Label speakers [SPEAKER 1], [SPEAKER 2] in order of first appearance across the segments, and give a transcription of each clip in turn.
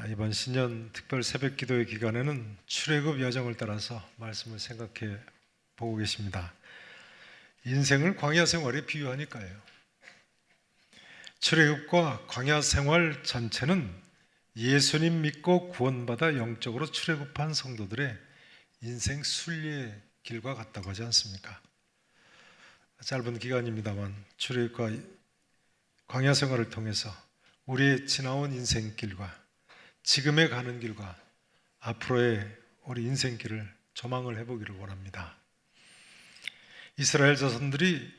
[SPEAKER 1] 이번 신년 특별 새벽 기도의 기간에는 출애굽 여정을 따라서 말씀을 생각해 보고 계십니다. 인생을 광야 생활에 비유하니까요. 출애굽과 광야 생활 전체는 예수님 믿고 구원받아 영적으로 출애굽한 성도들의 인생 순리의 길과 같다고 하지 않습니까? 짧은 기간입니다만 출애굽과 광야 생활을 통해서 우리의 지나온 인생길과 지금에 가는 길과 앞으로의 우리 인생길을 조망을 해보기를 원합니다. 이스라엘 자손들이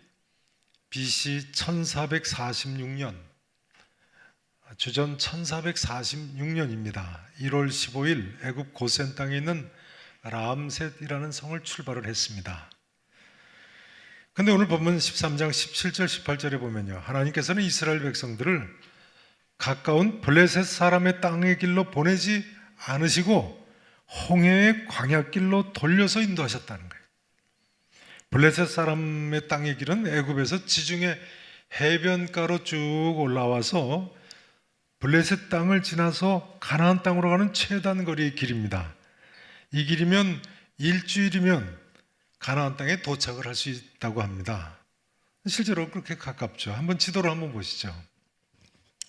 [SPEAKER 1] BC 1446년, 주전 1446년입니다. 1월 15일 애굽 고센 땅에 있는 람셋이라는 성을 출발을 했습니다. 근데 오늘 본문 13장 17절 18절에 보면요, 하나님께서는 이스라엘 백성들을 가까운 블레셋 사람의 땅의 길로 보내지 않으시고 홍해의 광야길로 돌려서 인도하셨다는 거예요. 블레셋 사람의 땅의 길은 애굽에서 지중해 해변가로 쭉 올라와서 블레셋 땅을 지나서 가나안 땅으로 가는 최단 거리의 길입니다. 이 길이면 일주일이면 가나안 땅에 도착을 할 수 있다고 합니다. 실제로 그렇게 가깝죠. 한번 지도를 한번 보시죠.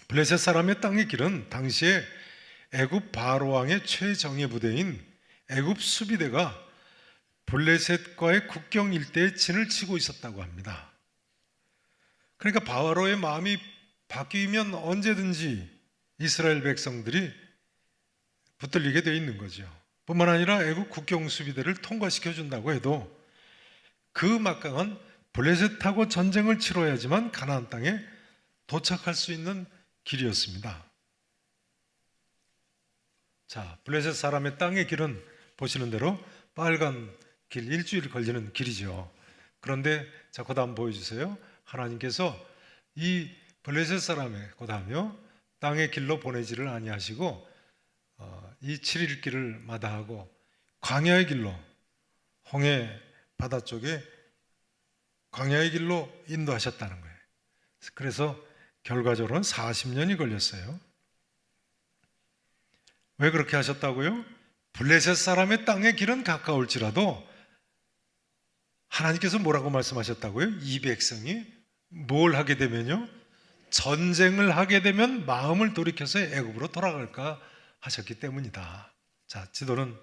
[SPEAKER 1] 블레셋 사람의 땅의 길은 당시에 애굽 바로 왕의 최정예 부대인 애굽 수비대가 블레셋과의 국경 일대에 진을 치고 있었다고 합니다. 그러니까 바로의 마음이 바뀌면 언제든지 이스라엘 백성들이 붙들리게 되어 있는 거죠. 뿐만 아니라 애굽 국경 수비대를 통과시켜 준다고 해도 그 막강한 블레셋하고 전쟁을 치러야지만 가나안 땅에 도착할 수 있는 길이었습니다. 자, 블레셋 사람의 땅의 길은 보시는 대로 빨간 길, 일주일 걸리는 길이죠. 그런데 자, 그 다음 보여주세요. 하나님께서 이 블레셋 사람의 그 다음요 땅의 길로 보내지를 아니하시고 이 7일 길을 마다하고 광야의 길로, 홍해 바다 쪽에 광야의 길로 인도하셨다는 거예요. 그래서 결과적으로는 40년이 걸렸어요. 왜 그렇게 하셨다고요? 블레셋 사람의 땅의 길은 가까울지라도 하나님께서 뭐라고 말씀하셨다고요? 이 백성이 뭘 하게 되면요? 전쟁을 하게 되면 마음을 돌이켜서 애굽으로 돌아갈까 하셨기 때문이다. 자, 지도는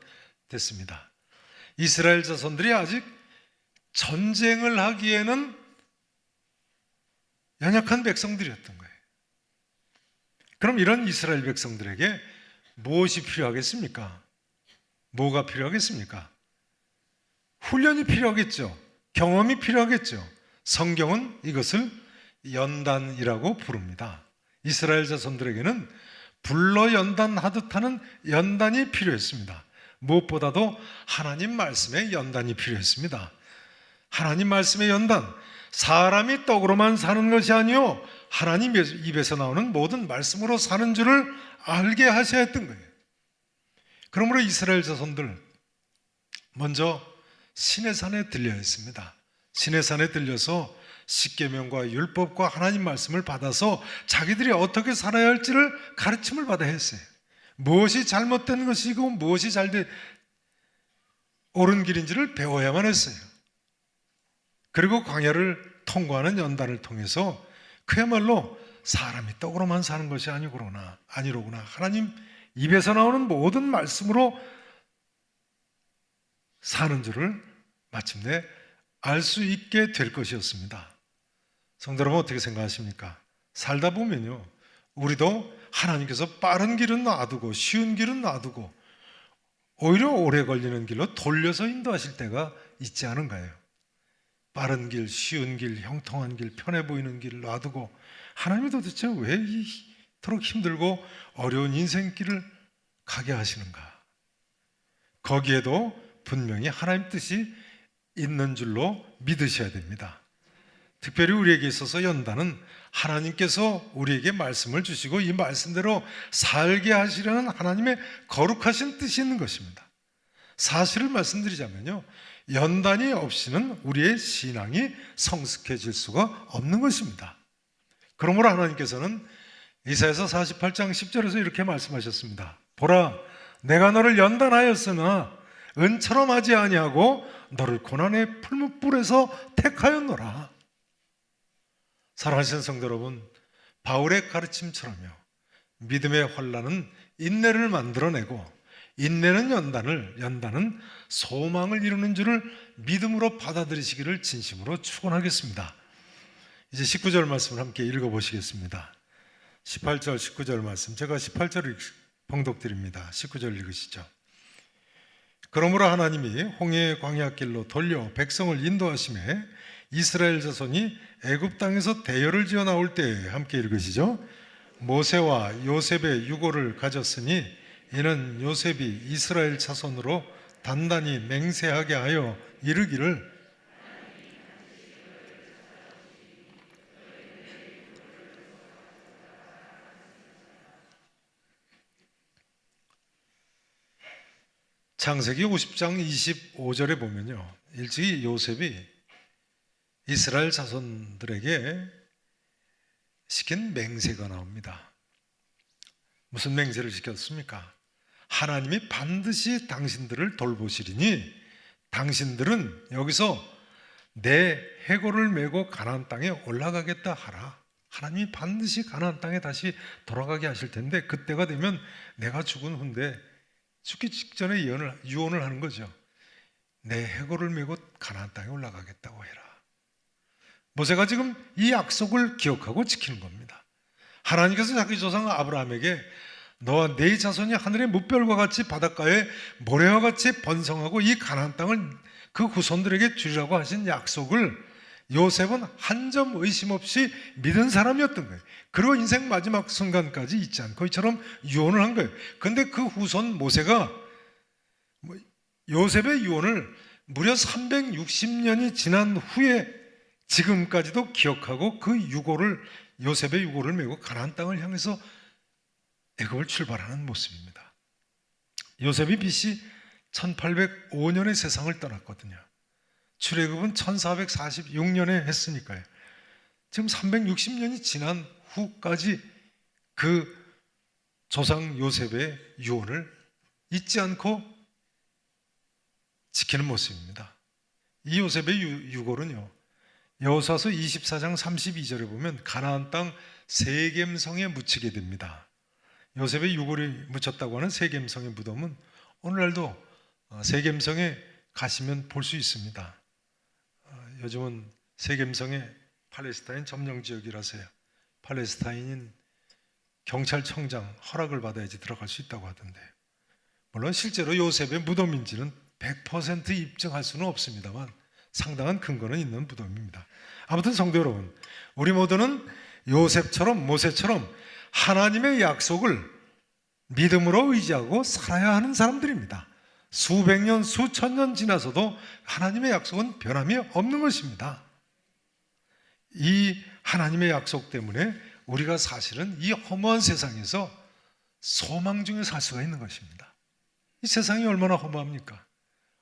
[SPEAKER 1] 됐습니다. 이스라엘 자손들이 아직 전쟁을 하기에는 연약한 백성들이었던 거예요. 그럼 이런 이스라엘 백성들에게 무엇이 필요하겠습니까? 뭐가 필요하겠습니까? 훈련이 필요하겠죠. 경험이 필요하겠죠. 성경은 이것을 연단이라고 부릅니다. 이스라엘 자손들에게는 불러 연단하듯 하는 연단이 필요했습니다. 무엇보다도 하나님 말씀의 연단이 필요했습니다. 하나님 말씀의 연단, 사람이 떡으로만 사는 것이 아니요 하나님 입에서 나오는 모든 말씀으로 사는 줄을 알게 하셔야 했던 거예요. 그러므로 이스라엘 자손들 먼저 시내산에 들려야 했습니다. 시내산에 들려서 십계명과 율법과 하나님 말씀을 받아서 자기들이 어떻게 살아야 할지를 가르침을 받아야 했어요. 무엇이 잘못된 것이고 무엇이 옳은 길인지를 배워야만 했어요. 그리고 광야를 통과하는 연단을 통해서 그야말로 사람이 떡으로만 사는 것이 아니로구나. 하나님 입에서 나오는 모든 말씀으로 사는 줄을 마침내 알 수 있게 될 것이었습니다. 성도 여러분, 어떻게 생각하십니까? 살다 보면요, 우리도 하나님께서 빠른 길은 놔두고 쉬운 길은 놔두고 오히려 오래 걸리는 길로 돌려서 인도하실 때가 있지 않은가요? 빠른 길, 쉬운 길, 형통한 길, 편해 보이는 길을 놔두고 하나님이 도대체 왜 이토록 힘들고 어려운 인생길을 가게 하시는가? 거기에도 분명히 하나님 뜻이 있는 줄로 믿으셔야 됩니다. 특별히 우리에게 있어서 연단은 하나님께서 우리에게 말씀을 주시고 이 말씀대로 살게 하시려는 하나님의 거룩하신 뜻이 있는 것입니다. 사실을 말씀드리자면요, 연단이 없이는 우리의 신앙이 성숙해질 수가 없는 것입니다. 그러므로 하나님께서는 이사야서 48장 10절에서 이렇게 말씀하셨습니다. 보라, 내가 너를 연단하였으나 은처럼 하지 아니하고 너를 고난의 풀무불에서 택하였노라. 사랑하시는 성도 여러분, 바울의 가르침처럼요, 믿음의 환난은 인내를 만들어내고 인내는 연단은 소망을 이루는 줄을 믿음으로 받아들이시기를 진심으로 축원하겠습니다. 이제 19절 말씀을 함께 읽어보시겠습니다. 18절, 19절 말씀, 제가 18절을 봉독드립니다. 19절 읽으시죠. 그러므로 하나님이 홍해의 광야길로 돌려 백성을 인도하심에 이스라엘 자손이 애굽 땅에서 대열을 지어 나올 때에, 함께 읽으시죠. 모세와 요셉의 유고를 가졌으니 이는 요셉이 이스라엘 자손으로 단단히 맹세하게 하여 이르기를 창세기 50장 25절에 보면요, 일찍이 요셉이 이스라엘 자손들에게 시킨 맹세가 나옵니다. 무슨 맹세를 시켰습니까? 하나님이 반드시 당신들을 돌보시리니 당신들은 여기서 내 해골을 메고 가나안 땅에 올라가겠다 하라. 하나님이 반드시 가나안 땅에 다시 돌아가게 하실 텐데 그때가 되면 내가 죽은 후인데 죽기 직전에 유언을 하는 거죠. 내 해골을 메고 가나안 땅에 올라가겠다고 해라. 모세가 지금 이 약속을 기억하고 지키는 겁니다. 하나님께서 자기 조상 아브라함에게 너와 네 자손이 하늘의 무별과 같이 바닷가에 모래와 같이 번성하고 이 가나안 땅을 그 후손들에게 주리라고 하신 약속을 요셉은 한 점 의심 없이 믿은 사람이었던 거예요. 그리고 인생 마지막 순간까지 잊지 않고 이처럼 유언을 한 거예요. 그런데 그 후손 모세가 요셉의 유언을 무려 360년이 지난 후에 지금까지도 기억하고 그 요셉의 유고를 메고 가나안 땅을 향해서 애굽을 출발하는 모습입니다. 요셉이 BC 1805년에 세상을 떠났거든요. 출애굽은 1446년에 했으니까요. 지금 360년이 지난 후까지 그 조상 요셉의 유언을 잊지 않고 지키는 모습입니다. 이 요셉의 유골은요, 여호수아서 24장 32절에 보면 가나안 땅 세겜성에 묻히게 됩니다. 요셉의 유골이 묻혔다고 하는 세겜성의 무덤은 오늘날도 세겜성에 가시면 볼 수 있습니다. 요즘은 세겜성에 팔레스타인 점령지역이라서요, 팔레스타인인 경찰청장 허락을 받아야지 들어갈 수 있다고 하던데, 물론 실제로 요셉의 무덤인지는 100% 입증할 수는 없습니다만 상당한 근거는 있는 무덤입니다. 아무튼 성도 여러분, 우리 모두는 요셉처럼 모세처럼 하나님의 약속을 믿음으로 의지하고 살아야 하는 사람들입니다. 수백 년, 수천 년 지나서도 하나님의 약속은 변함이 없는 것입니다. 이 하나님의 약속 때문에 우리가 사실은 이 허무한 세상에서 소망 중에 살 수가 있는 것입니다. 이 세상이 얼마나 허무합니까?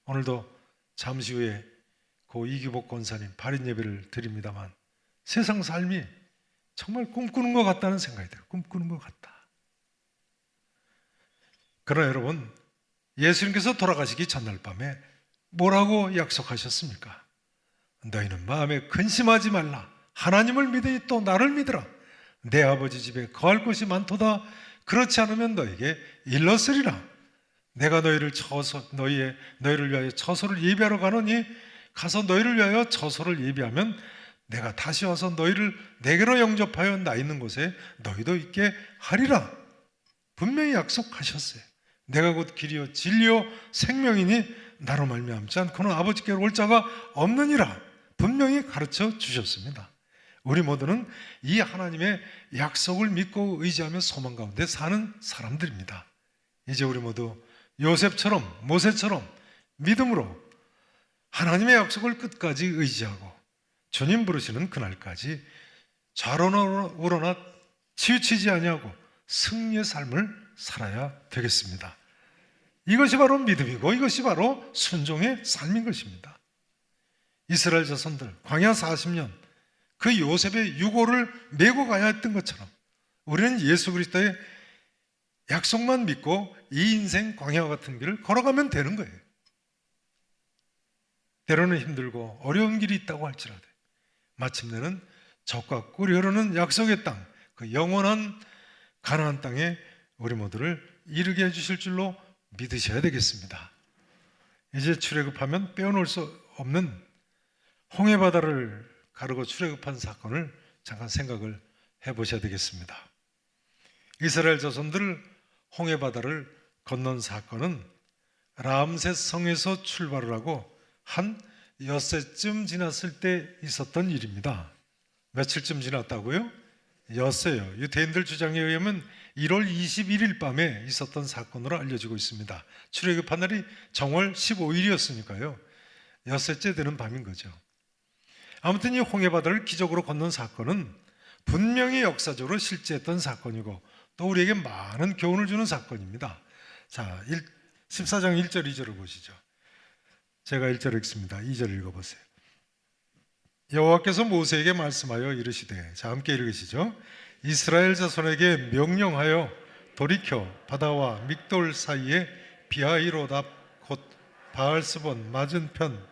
[SPEAKER 1] 오늘도 잠시 후에 고 이기복 권사님 발인 예배를 드립니다만 세상 삶이 정말 꿈꾸는 것 같다는 생각이 들어요. 꿈꾸는 것 같다. 그러나 여러분, 예수님께서 돌아가시기 전날 밤에 뭐라고 약속하셨습니까? 너희는 마음에 근심하지 말라. 하나님을 믿으니 또 나를 믿으라. 내 아버지 집에 거할 곳이 많도다. 그렇지 않으면 너에게 일렀으리라. 내가 너희를 위하여 처소를 예비하러 가노니 가서 너희를 위하여 처소를 예비하면 내가 다시 와서 너희를 내게로 영접하여 나 있는 곳에 너희도 있게 하리라. 분명히 약속하셨어요. 내가 곧 길이요 진리요 생명이니 나로 말미암지 않고는 아버지께로 올 자가 없느니라. 분명히 가르쳐 주셨습니다. 우리 모두는 이 하나님의 약속을 믿고 의지하며 소망 가운데 사는 사람들입니다. 이제 우리 모두 요셉처럼 모세처럼 믿음으로 하나님의 약속을 끝까지 의지하고 주님 부르시는 그날까지 좌로나 우로나 치우치지 아니하고 승리의 삶을 살아야 되겠습니다. 이것이 바로 믿음이고 이것이 바로 순종의 삶인 것입니다. 이스라엘 자손들 광야 40년 그 요셉의 유고를 메고 가야 했던 것처럼 우리는 예수 그리스도의 약속만 믿고 이 인생 광야와 같은 길을 걸어가면 되는 거예요. 때로는 힘들고 어려운 길이 있다고 할지라도 마침내는 적과 꿀이 흐르는 약속의 땅, 그 영원한 가나안 땅에 우리 모두를 이르게 해주실 줄로 믿으셔야 되겠습니다. 이제 출애굽하면 빼어놓을 수 없는 홍해바다를 가르고 출애굽한 사건을 잠깐 생각을 해보셔야 되겠습니다. 이스라엘 자손들 홍해바다를 건넌 사건은 람세스 성에서 출발을 하고 한 엿새쯤 지났을 때 있었던 일입니다. 며칠쯤 지났다고요? 엿새요. 유대인들 주장에 의하면 1월 21일 밤에 있었던 사건으로 알려지고 있습니다. 출애굽한 날이 정월 15일이었으니까요. 엿새째 되는 밤인 거죠. 아무튼 이 홍해바다를 기적으로 건넌 사건은 분명히 역사적으로 실제했던 사건이고 또 우리에게 많은 교훈을 주는 사건입니다. 자, 14장 1절 2절을 보시죠. 제가 1절 읽습니다. 2절 읽어보세요. 여호와께서 모세에게 말씀하여 이르시되, 자 함께 읽으시죠. 이스라엘 자손에게 명령하여 돌이켜 바다와 믹돌 사이에 비하이로답 곧 바알스본 맞은편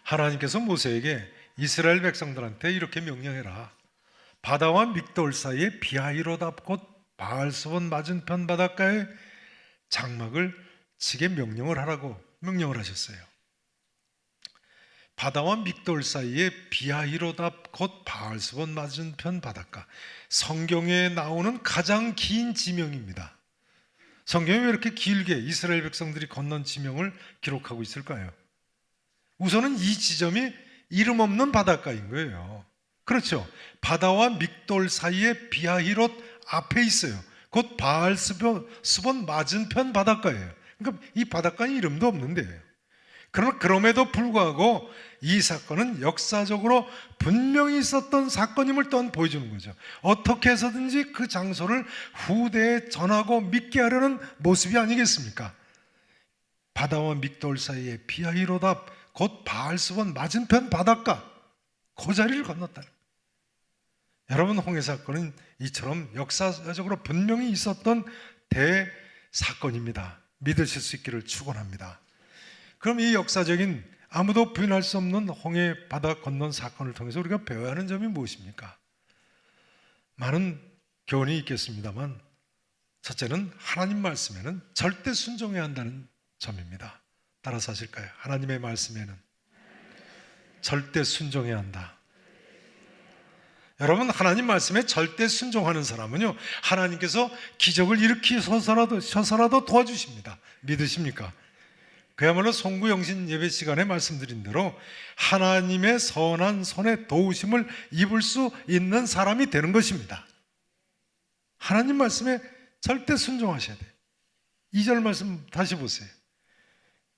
[SPEAKER 1] 하나님께서 모세에게 이스라엘 백성들한테 이렇게 명령해라. 바다와 믹돌 사이에 비하이로답 곧 바알스본 맞은편 바닷가에 장막을 치게 명령을 하라고 명령을 하셨어요. 바다와 믹돌 사이에 비하이로답 곧 바알스본 맞은편 바닷가, 성경에 나오는 가장 긴 지명입니다. 성경이 왜 이렇게 길게 이스라엘 백성들이 건넌 지명을 기록하고 있을까요? 우선은 이 지점이 이름 없는 바닷가인 거예요. 그렇죠. 바다와 믹돌 사이에 비하히롯 앞에 있어요. 곧 바알스본 맞은편 바닷가예요. 그러니까 이 바닷가는 이름도 없는데요. 그러나 그럼에도 불구하고 이 사건은 역사적으로 분명히 있었던 사건임을 또한 보여주는 거죠. 어떻게 해서든지 그 장소를 후대에 전하고 믿게 하려는 모습이 아니겠습니까? 바다와 믹돌 사이에 비하히롯 곧 바알스본 맞은편 바닷가, 그 자리를 건넜다. 여러분, 홍해 사건은 이처럼 역사적으로 분명히 있었던 대사건입니다. 믿으실 수 있기를 축원합니다. 그럼 이 역사적인 아무도 부인할 수 없는 홍해 바다 건넌 사건을 통해서 우리가 배워야 하는 점이 무엇입니까? 많은 교훈이 있겠습니다만 첫째는 하나님 말씀에는 절대 순종해야 한다는 점입니다. 따라서 하실까요? 하나님의 말씀에는 절대 순종해야 한다. 여러분, 하나님 말씀에 절대 순종하는 사람은요, 하나님께서 기적을 일으키셔서라도 도와주십니다. 믿으십니까? 그야말로 송구영신 예배 시간에 말씀드린 대로 하나님의 선한 손에 도우심을 입을 수 있는 사람이 되는 것입니다. 하나님 말씀에 절대 순종하셔야 돼요. 2절 말씀 다시 보세요.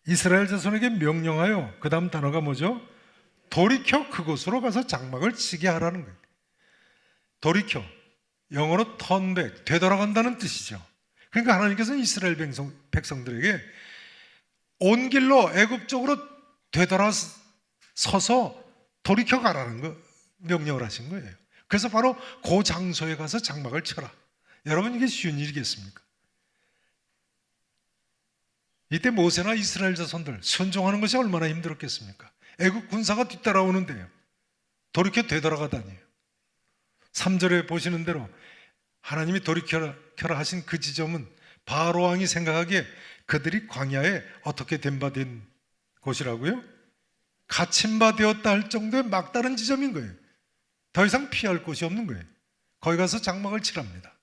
[SPEAKER 1] 이스라엘 자손에게 명령하여, 그 다음 단어가 뭐죠? 돌이켜 그곳으로 가서 장막을 치게 하라는 거예요. 돌이켜, 영어로 turn back, 되돌아간다는 뜻이죠. 그러니까 하나님께서는 이스라엘 백성들에게 온 길로 애굽 쪽으로 되돌아서서 돌이켜 가라는 거 명령을 하신 거예요. 그래서 바로 그 장소에 가서 장막을 쳐라. 여러분, 이게 쉬운 일이겠습니까? 이때 모세나 이스라엘 자손들 순종하는 것이 얼마나 힘들었겠습니까? 애국 군사가 뒤따라오는데요, 돌이켜 되돌아가다니요. 3절에 보시는 대로 하나님이 돌이켜라 하신 그 지점은 바로 왕이 생각하기에 그들이 광야에 어떻게 된 바 된 곳이라고요? 갇힌 바 되었다 할 정도의 막다른 지점인 거예요. 더 이상 피할 곳이 없는 거예요. 거기 가서 장막을 치랍니다.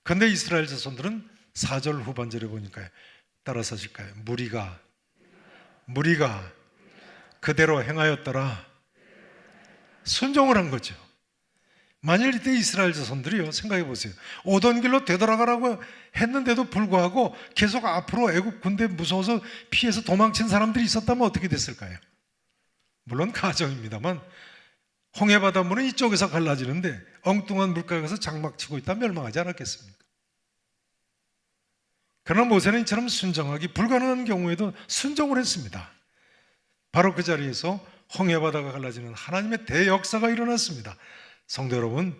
[SPEAKER 1] 그런데 이스라엘 자손들은 4절 후반절에 보니까, 따라서 하실까요? 무리가 그대로 행하였더라. 순종을 한 거죠. 만일 이때 이스라엘 자손들이요, 생각해 보세요. 오던 길로 되돌아가라고 했는데도 불구하고 계속 앞으로 애국 군대 무서워서 피해서 도망친 사람들이 있었다면 어떻게 됐을까요? 물론 가정입니다만 홍해바다 문은 이쪽에서 갈라지는데 엉뚱한 물가에 가서 장막 치고 있다면 멸망하지 않았겠습니까? 그러나 모세는 이처럼 순종하기 불가능한 경우에도 순종을 했습니다. 바로 그 자리에서 홍해바다가 갈라지는 하나님의 대역사가 일어났습니다. 성도 여러분,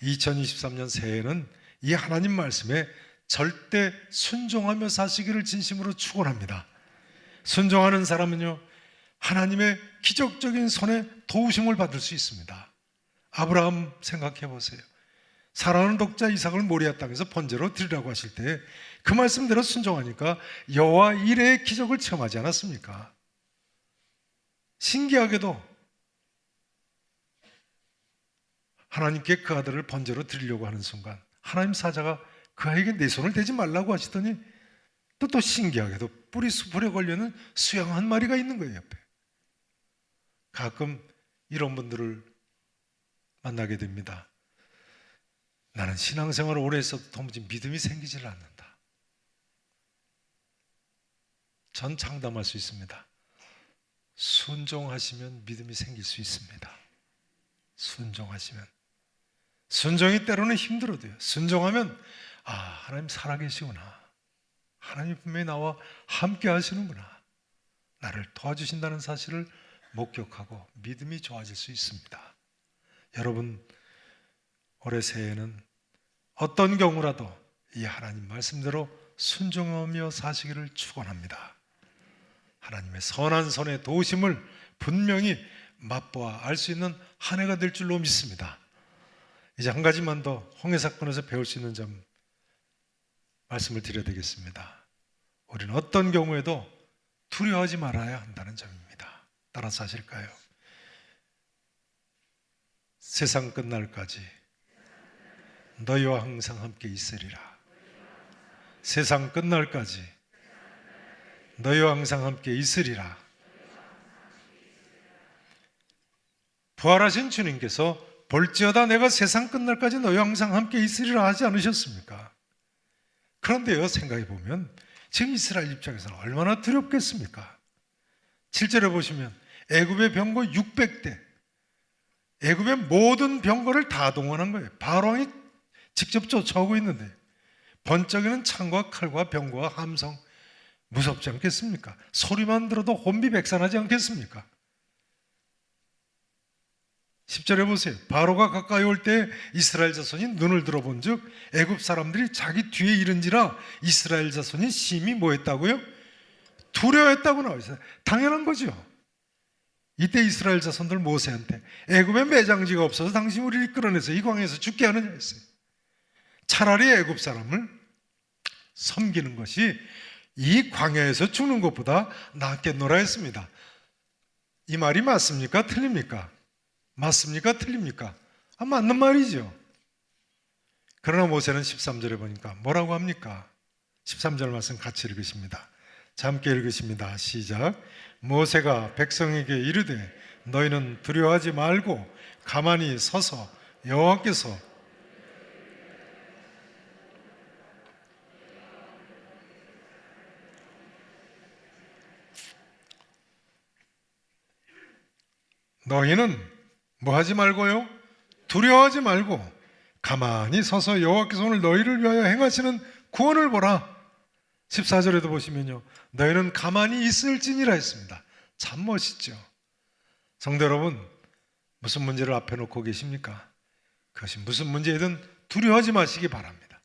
[SPEAKER 1] 2023년 새해에는 이 하나님 말씀에 절대 순종하며 사시기를 진심으로 축원합니다. 순종하는 사람은요, 하나님의 기적적인 손에 도우심을 받을 수 있습니다. 아브라함 생각해 보세요. 사랑하는 독자 이삭을 모리아 땅에서 번제로 드리라고 하실 때 그 말씀대로 순종하니까 여호와 이레의 기적을 체험하지 않았습니까? 신기하게도 하나님께 그 아들을 번제로 드리려고 하는 순간 하나님 사자가 그 아이에게 내 손을 대지 말라고 하시더니 또 신기하게도 뿌리 수풀에 걸려는 수양 한 마리가 있는 거예요, 옆에. 가끔 이런 분들을 만나게 됩니다. 나는 신앙생활을 오래 했어도 도무지 믿음이 생기질 않는다. 전 장담할 수 있습니다. 순종하시면 믿음이 생길 수 있습니다. 순종하시면. 순종이 때로는 힘들어도요, 순종하면 하나님 살아계시구나, 하나님 분명히 나와 함께 하시는구나, 나를 도와주신다는 사실을 목격하고 믿음이 좋아질 수 있습니다. 여러분, 올해 새해에는 어떤 경우라도 이 하나님 말씀대로 순종하며 사시기를 축원합니다. 하나님의 선한 손의 도우심을 분명히 맛보아 알 수 있는 한 해가 될 줄로 믿습니다. 이제 한 가지만 더 홍해 사건에서 배울 수 있는 점 말씀을 드려야 되겠습니다. 우리는 어떤 경우에도 두려워하지 말아야 한다는 점입니다. 따라서 하실까요? 세상 끝날까지 너희와 항상 함께 있으리라. 세상 끝날까지 너희와 항상 함께 있으리라. 부활하신 주님께서 볼지어다 내가 세상 끝날까지 너희와 항상 함께 있으리라 하지 않으셨습니까? 그런데요, 생각해 보면 지금 이스라엘 입장에서는 얼마나 두렵겠습니까? 7절에 보시면 애굽의 병거 600대, 애굽의 모든 병거를 다 동원한 거예요. 바로왕이 직접 쫓아오고 있는데 번쩍이는 창과 칼과 병거와 함성, 무섭지 않겠습니까? 소리만 들어도 혼비백산하지 않겠습니까? 10절에 보세요. 바로가 가까이 올 때 이스라엘 자손이 눈을 들어본 즉 애굽 사람들이 자기 뒤에 이른지라 이스라엘 자손이 심히 뭐 했다고요? 두려워했다고 나와 있어요. 당연한 거죠. 이때 이스라엘 자손들 모세한테 애굽에 매장지가 없어서 당신이 우리를 끌어내서 이 광야에서 죽게 하느냐 했어요. 차라리 애굽 사람을 섬기는 것이 이 광야에서 죽는 것보다 낫겠노라 했습니다. 이 말이 맞습니까? 틀립니까? 맞습니까? 틀립니까? 맞는 말이죠. 그러나 모세는 13절에 보니까 뭐라고 합니까? 13절 말씀 같이 읽으십니다. 함께 읽으십니다. 시작. 모세가 백성에게 이르되 너희는 두려워하지 말고 가만히 서서 여호와께서 너희는 뭐 하지 말고요? 두려워하지 말고 가만히 서서 여호와께서 오늘 너희를 위하여 행하시는 구원을 보라. 14절에도 보시면요, 너희는 가만히 있을지니라 했습니다. 참 멋있죠. 성도 여러분, 무슨 문제를 앞에 놓고 계십니까? 그것이 무슨 문제이든 두려워하지 마시기 바랍니다.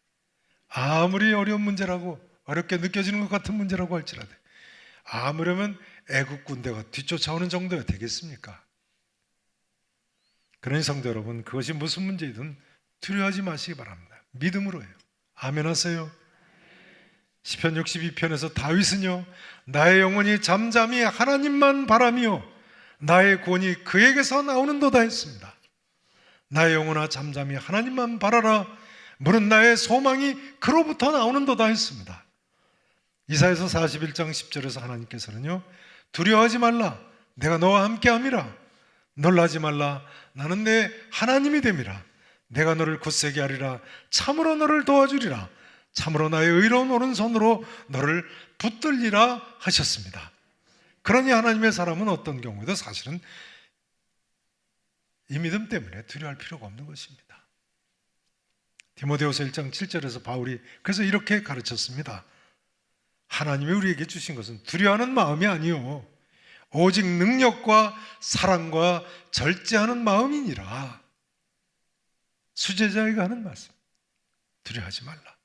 [SPEAKER 1] 아무리 어려운 문제라고, 어렵게 느껴지는 것 같은 문제라고 할지라도 아무려면 애국 군대가 뒤쫓아오는 정도가 되겠습니까? 그러니 성도 여러분, 그것이 무슨 문제이든 두려워하지 마시기 바랍니다. 믿음으로 해요. 아멘 하세요. 시편 62편에서 다윗은요, 나의 영혼이 잠잠히 하나님만 바라며 나의 구원이 그에게서 나오는도다 했습니다. 나의 영혼아 잠잠히 하나님만 바라라, 무릇 나의 소망이 그로부터 나오는도다 했습니다. 이사야서 41장 10절에서 하나님께서는요, 두려워하지 말라, 내가 너와 함께함이라. 놀라지 말라, 나는 내 하나님이 됨이라. 내가 너를 굳세게 하리라. 참으로 너를 도와주리라. 참으로 나의 의로운 오른손으로 너를 붙들리라 하셨습니다. 그러니 하나님의 사람은 어떤 경우에도 사실은 이 믿음 때문에 두려워할 필요가 없는 것입니다. 디모데후서 1장 7절에서 바울이 그래서 이렇게 가르쳤습니다. 하나님이 우리에게 주신 것은 두려워하는 마음이 아니요 오직 능력과 사랑과 절제하는 마음이니라. 수제자에게 하는 말씀. 두려워하지 말라.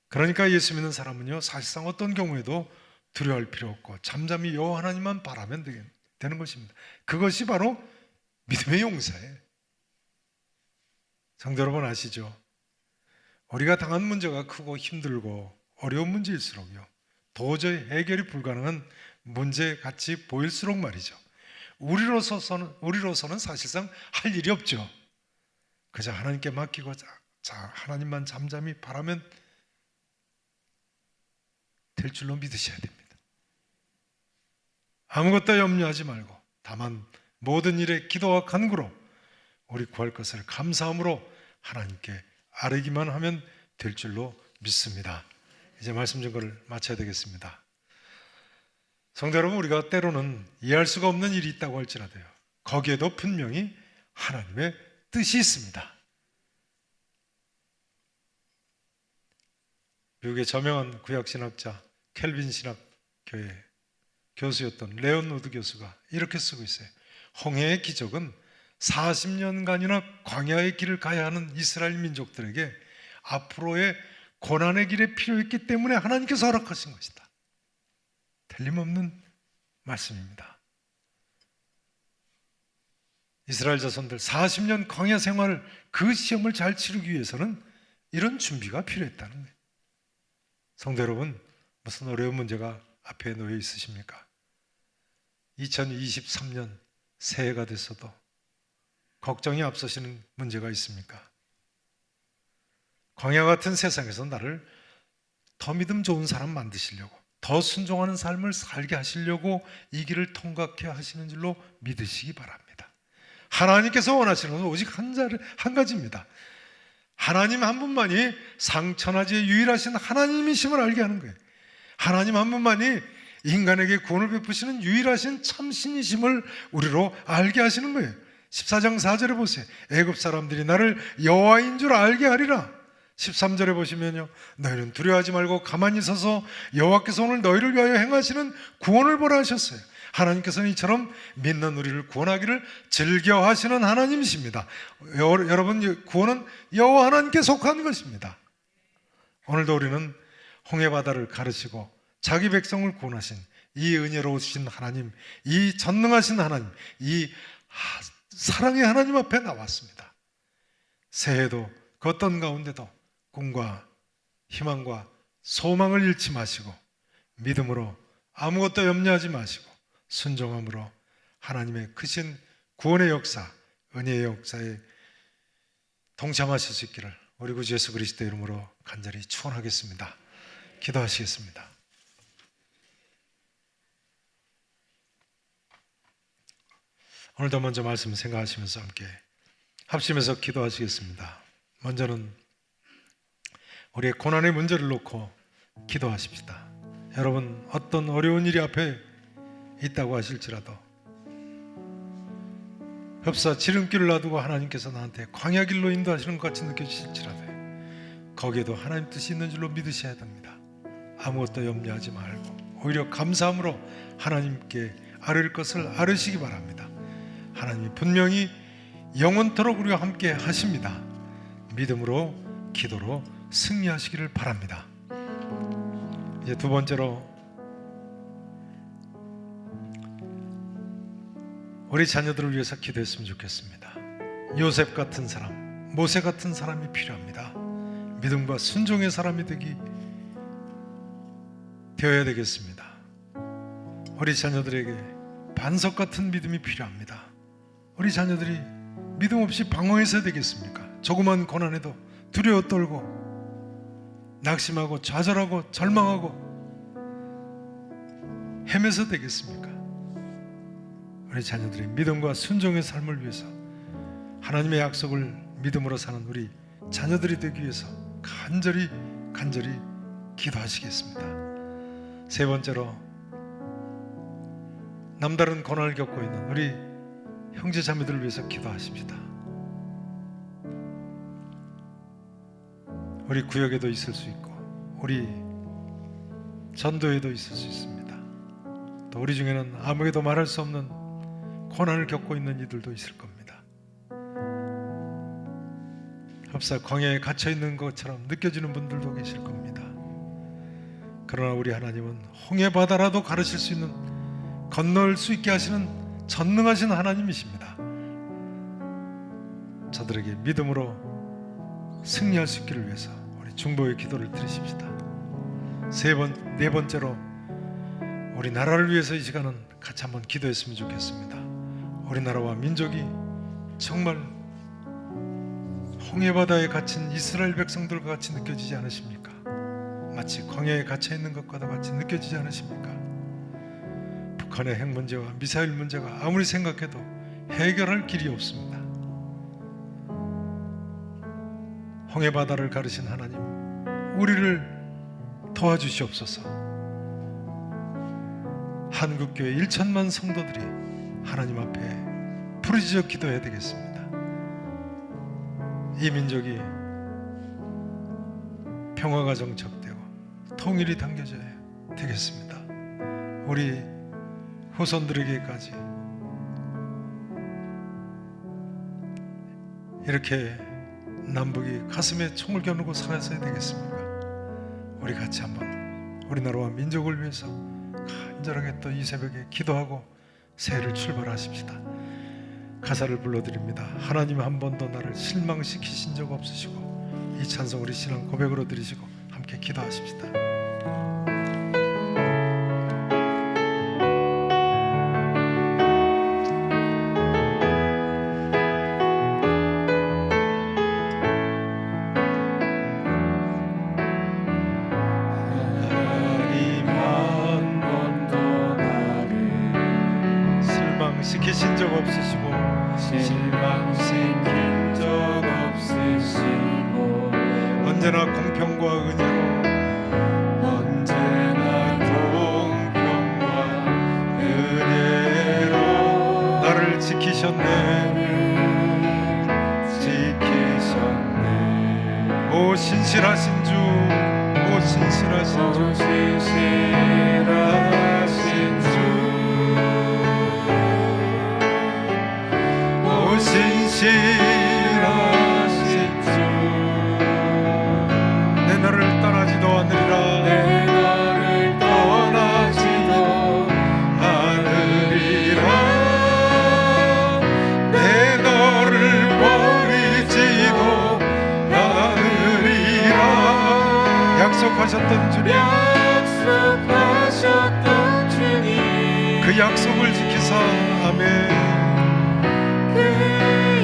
[SPEAKER 1] 그러니까 예수 믿는 사람은요, 사실상 어떤 경우에도 두려워할 필요 없고 잠잠히 여호와 하나님만 바라면 되는 것입니다. 그것이 바로 믿음의 용사예요. 성도 여러분 아시죠? 우리가 당한 문제가 크고 힘들고 어려운 문제일수록요, 도저히 해결이 불가능한 문제같이 보일수록 말이죠, 우리로서는 사실상 할 일이 없죠. 그저 하나님께 맡기고 하나님만 잠잠히 바라면 될 줄로 믿으셔야 됩니다. 아무것도 염려하지 말고 다만 모든 일에 기도와 간구로 우리 구할 것을 감사함으로 하나님께 아뢰기만 하면 될 줄로 믿습니다. 이제 말씀 증거를 마쳐야 되겠습니다. 성도 여러분, 우리가 때로는 이해할 수가 없는 일이 있다고 할지라도요, 거기에도 분명히 하나님의 뜻이 있습니다. 미국의 저명한 구약신학자 켈빈 신학교의 교수였던 레온 우드 교수가 이렇게 쓰고 있어요. 홍해의 기적은 40년간이나 광야의 길을 가야 하는 이스라엘 민족들에게 앞으로의 고난의 길에 필요했기 때문에 하나님께서 허락하신 것이다. 틀림없는 말씀입니다. 이스라엘 자손들 40년 광야 생활을, 그 시험을 잘 치르기 위해서는 이런 준비가 필요했다는 거예요. 성도 여러분, 무슨 어려운 문제가 앞에 놓여 있으십니까? 2023년 새해가 됐어도 걱정이 앞서시는 문제가 있습니까? 광야 같은 세상에서 나를 더 믿음 좋은 사람 만드시려고, 더 순종하는 삶을 살게 하시려고 이 길을 통과케 하시는 줄로 믿으시기 바랍니다. 하나님께서 원하시는 것은 오직 한 가지입니다. 하나님 한 분만이 상천하지의 유일하신 하나님이심을 알게 하는 거예요. 하나님 한 분만이 인간에게 구원을 베푸시는 유일하신 참신이심을 우리로 알게 하시는 거예요. 14장 4절에 보세요. 애굽 사람들이 나를 여호와인 줄 알게 하리라. 13절에 보시면요, 너희는 두려워하지 말고 가만히 서서 여호와께서 오늘 너희를 위하여 행하시는 구원을 보라 하셨어요. 하나님께서는 이처럼 믿는 우리를 구원하기를 즐겨하시는 하나님이십니다. 여러분, 구원은 여호와 하나님께 속한 것입니다. 오늘도 우리는 홍해바다를 가르시고 자기 백성을 구원하신 이 은혜로우신 하나님, 이 전능하신 하나님, 이 사랑의 하나님 앞에 나왔습니다. 새해도 그 어떤 가운데도 꿈과 희망과 소망을 잃지 마시고 믿음으로 아무것도 염려하지 마시고 순종함으로 하나님의 크신 구원의 역사, 은혜의 역사에 동참하실 수 있기를 우리 구주 예수 그리스도 이름으로 간절히 축원하겠습니다. 기도하시겠습니다. 오늘도 먼저 말씀 생각하시면서 함께 합심해서 기도하시겠습니다. 먼저는 우리의 고난의 문제를 놓고 기도하십시다. 여러분, 어떤 어려운 일이 앞에 있다고 하실지라도 흡사 지름길을 놔두고 하나님께서 나한테 광야길로 인도하시는 것 같이 느껴지실지라도 거기에도 하나님 뜻이 있는 줄로 믿으셔야 됩니다. 아무것도 염려하지 말고 오히려 감사함으로 하나님께 아뢰을 것을 아뢰시기 바랍니다. 하나님이 분명히 영원토록 우리와 함께 하십니다. 믿음으로 기도로 승리하시기를 바랍니다. 이제 두 번째로 우리 자녀들을 위해서 기도했으면 좋겠습니다. 요셉 같은 사람, 모세 같은 사람이 필요합니다. 믿음과 순종의 사람이 되어야 되겠습니다. 우리 자녀들에게 반석 같은 믿음이 필요합니다. 우리 자녀들이 믿음 없이 방황해서 되겠습니까? 조그만 고난에도 두려워 떨고 낙심하고 좌절하고 절망하고 헤매서 되겠습니까? 우리 자녀들의 믿음과 순종의 삶을 위해서 하나님의 약속을 믿음으로 사는 우리 자녀들이 되기 위해서 간절히 기도하시겠습니다. 세 번째로 남다른 고난을 겪고 있는 우리 형제 자매들을 위해서 기도하십시다. 우리 구역에도 있을 수 있고 우리 전도에도 있을 수 있습니다. 또 또 우리 중에는 아무에게도 말할 수 없는 고난을 겪고 있는 이들도 있을 겁니다. 흡사 광야에 갇혀 있는 것처럼 느껴지는 분들도 계실 겁니다. 그러나 우리 하나님은 홍해 바다라도 가르칠 수 있는, 건널 수 있게 하시는 전능하신 하나님이십니다. 저들에게 믿음으로 승리할 수 있기를 위해서 우리 중보의 기도를 드리십시다. 네 번째로 우리 나라를 위해서 이 시간은 같이 한번 기도했으면 좋겠습니다. 우리나라와 민족이 정말 홍해바다에 갇힌 이스라엘 백성들과 같이 느껴지지 않으십니까? 마치 광야에 갇혀 있는 것과도 같이 느껴지지 않으십니까? 북한의 핵 문제와 미사일 문제가 아무리 생각해도 해결할 길이 없습니다. 홍해바다를 가르신 하나님, 우리를 도와주시옵소서. 한국교회 1천만 성도들이 하나님 앞에 부르짖어 기도해야 되겠습니다. 이 민족이 평화가 정착되고 통일이 당겨져야 되겠습니다. 우리 후손들에게까지 이렇게 남북이 가슴에 총을 겨누고 살아서야 되겠습니까? 우리 같이 한번 우리나라와 민족을 위해서 간절하게 또 이 새벽에 기도하고 새해를 출발하십시다. 가사를 불러드립니다. 하나님 한 번도 나를 실망시키신 적 없으시고, 이 찬송 우리 신앙 고백으로 드리시고 함께 기도하십시다. 시키신 적 없으시고,
[SPEAKER 2] 실망시킨 적 없으시고,
[SPEAKER 1] 언제나 공평과 은혜로,
[SPEAKER 2] 언제나 공평과 은혜로
[SPEAKER 1] 나를 지키셨네.
[SPEAKER 2] 지키셨네.
[SPEAKER 1] 오 신실하신 주, 오 신실하신 주,
[SPEAKER 2] 신실하신 주, 신실하신 주,
[SPEAKER 1] 내 너를 떠나지도 않으리라.
[SPEAKER 2] 내 너를 떠나지도 않으리라. 내 너를 버리지도 않으리라.
[SPEAKER 1] 약속하셨던 주님,
[SPEAKER 2] 약속하셨던 주님,
[SPEAKER 1] 그 약속을 지키사. 아멘.
[SPEAKER 2] 그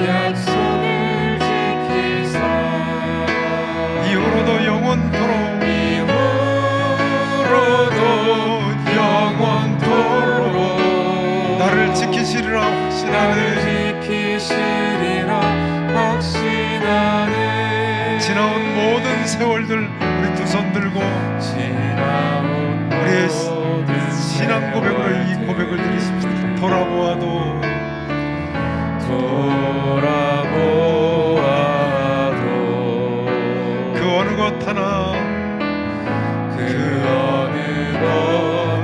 [SPEAKER 2] 약속을 지키사
[SPEAKER 1] 이후로도 영원토록,
[SPEAKER 2] 이후로도 영원토록
[SPEAKER 1] 나를 지키시리라 확신하네.
[SPEAKER 2] 지키시리라 확신하네.
[SPEAKER 1] 지나온 모든 세월들 우리 두 손 들고
[SPEAKER 2] 지나온
[SPEAKER 1] 우리의
[SPEAKER 2] 모든
[SPEAKER 1] 신앙 고백으로 이 고백을 드리십시다. 돌아보아도 그 어느 것 하나,
[SPEAKER 2] 그 어느 것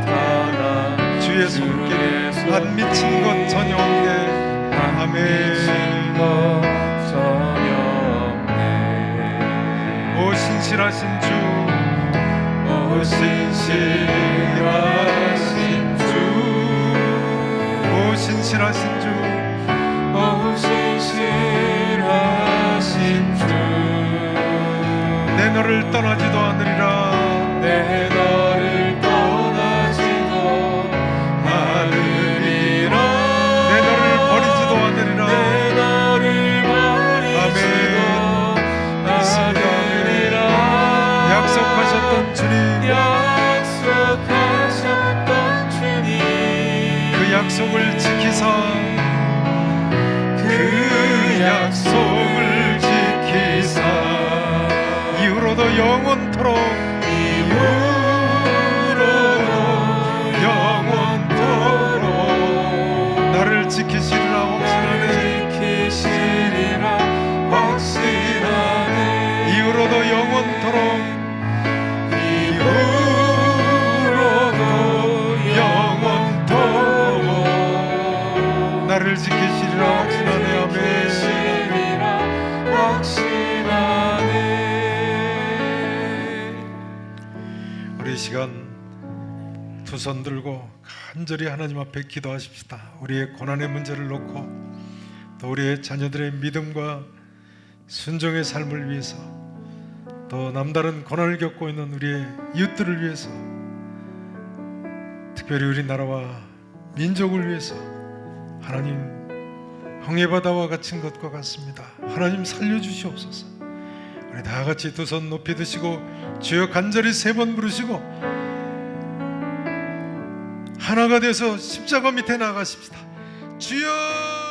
[SPEAKER 2] 하나
[SPEAKER 1] 주의 손길에 안 미친 것 전혀 없네. 아멘. 오 신실하신 주,
[SPEAKER 2] 오 신실하신 주,
[SPEAKER 1] 오 신실하신 주,
[SPEAKER 2] 오 신실하신 주,
[SPEAKER 1] 내 너를 떠나지도 않으리라.
[SPEAKER 2] 내 너를 떠나지도 않으리라.
[SPEAKER 1] 내 너를 버리지도 않으리라.
[SPEAKER 2] 내 너를 버리지도 않으리라.
[SPEAKER 1] 약속하셨던 주님,
[SPEAKER 2] 약속하셨던 주님,
[SPEAKER 1] 그 약속을 지키사.
[SPEAKER 2] 그 약속을 지키사
[SPEAKER 1] 이후로도 영원토록 두 손 들고 간절히 하나님 앞에 기도하십시다. 우리의 고난의 문제를 놓고 또 우리의 자녀들의 믿음과 순종의 삶을 위해서, 또 남다른 고난을 겪고 있는 우리의 이웃들을 위해서, 특별히 우리나라와 민족을 위해서 하나님, 홍해바다와 갇힌 것과 같습니다. 하나님 살려주시옵소서. 우리 다 같이 두 손 높이 드시고 주여 간절히 3번 부르시고 하나가 돼서 십자가 밑에 나가십시다. 주여